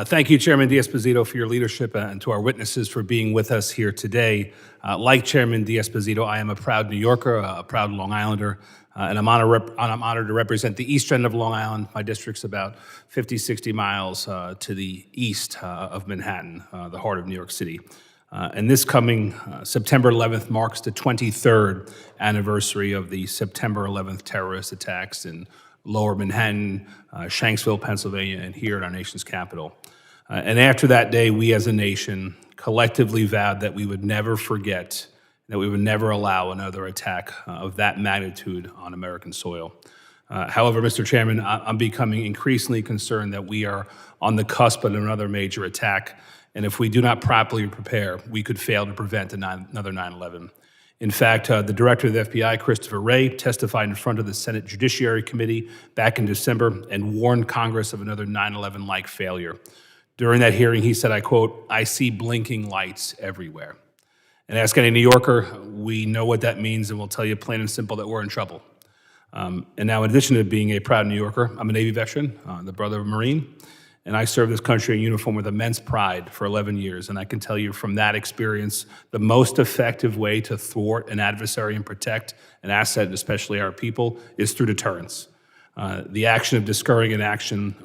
Thank you, Chairman D'Esposito, for your leadership and to our witnesses for being with us here today. Like Chairman D'Esposito, I am a proud New Yorker, a proud Long Islander, and I'm honored to represent the east end of Long Island. My district's about 50, 60 miles to the east of Manhattan, the heart of New York City. And this coming September 11th marks the 23rd anniversary of the September 11th terrorist attacks in Lower Manhattan, Shanksville, Pennsylvania, and here in our nation's capital. And after that day, we as a nation collectively vowed that we would never forget, that we would never allow another attack of that magnitude on American soil. However, Mr. Chairman, I'm becoming increasingly concerned that we are on the cusp of another major attack, and if we do not properly prepare, we could fail to prevent another 9/11. In fact, the director of the FBI, Christopher Wray, testified in front of the Senate Judiciary Committee back in December and warned Congress of another 9/11-like failure. During that hearing, he said, I quote, "I see blinking lights everywhere." And ask any New Yorker, we know what that means, and we'll tell you plain and simple that we're in trouble. And now, in addition to being a proud New Yorker, I'm a Navy veteran, the brother of a Marine, and I served this country in uniform with immense pride for 11 years. And I can tell you from that experience, the most effective way to thwart an adversary and protect an asset, especially our people, is through deterrence. The action of discouraging an action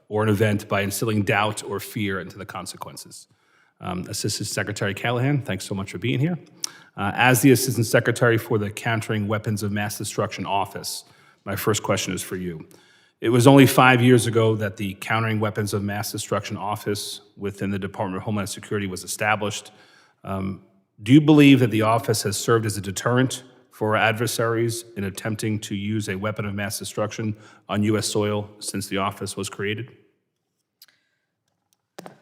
or an event by instilling doubt or fear into the consequences. Assistant Secretary Callahan, thanks so much for being here. As the Assistant Secretary for the Countering Weapons of Mass Destruction Office, my first question is for you. It was only 5 years ago that the Countering Weapons of Mass Destruction Office within the Department of Homeland Security was established. Do you believe that the office has served as a deterrent for our adversaries in attempting to use a weapon of mass destruction on U.S. soil since the office was created?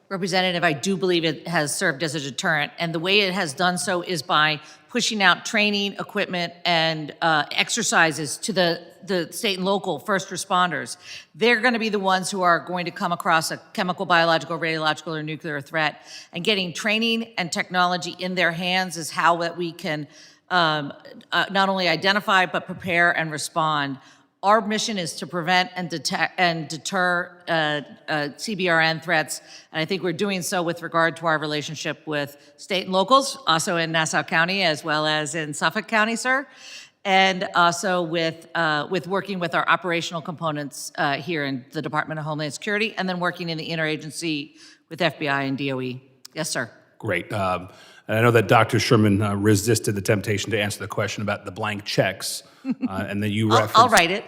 Representative, I do believe it has served as a deterrent, and the way it has done so is by pushing out training, equipment, and exercises to the state and local first responders. They're going to be the ones who are going to come across a chemical, biological, radiological, or nuclear threat, and getting training and technology in their hands is how that we can not only identify, but prepare and respond. Our mission is to prevent and detect and deter CBRN threats, and I think we're doing so with regard to our relationship with state and locals, also in Nassau County as well as in Suffolk County, sir, and also with working with our operational components here in the Department of Homeland Security, and then working in the interagency with FBI and DOE. Yes, sir. Great. And I know that Dr. Sherman resisted the temptation to answer the question about the blank checks, and then you referenced— I'll write it.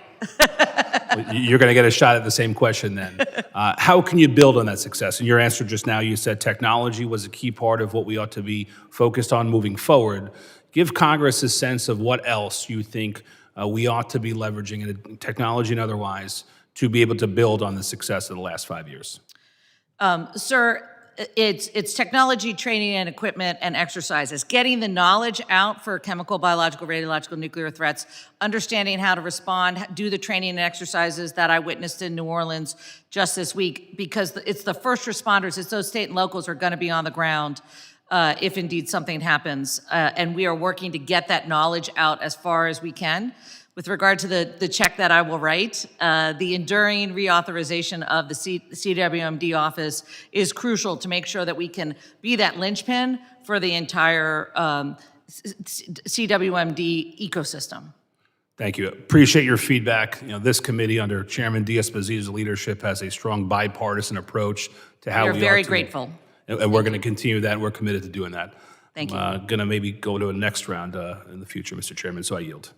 You're going to get a shot at the same question then. How can you build on that success? In your answer just now, you said technology was a key part of what we ought to be focused on moving forward. Give Congress a sense of what else you think we ought to be leveraging, in technology and otherwise, to be able to build on the success of the last 5 years. Sir, it's technology, training, and equipment, and exercises. Getting the knowledge out for chemical, biological, radiological, nuclear threats, understanding how to respond, do the training and exercises that I witnessed in New Orleans just this week, because it's the first responders, it's those state and locals who are going to be on the ground if indeed something happens. And we are working to get that knowledge out as far as we can. With regard to the check that I will write, the enduring reauthorization of the CWMD office is crucial to make sure that we can be that linchpin for the entire CWMD ecosystem. Thank you. Appreciate your feedback. This committee under Chairman D'Esposito's leadership has a strong bipartisan approach to how we are very grateful. And we're going to continue that. We're committed to doing that. Thank you. I'm going to maybe go to a next round in the future, Mr. Chairman, so I yield.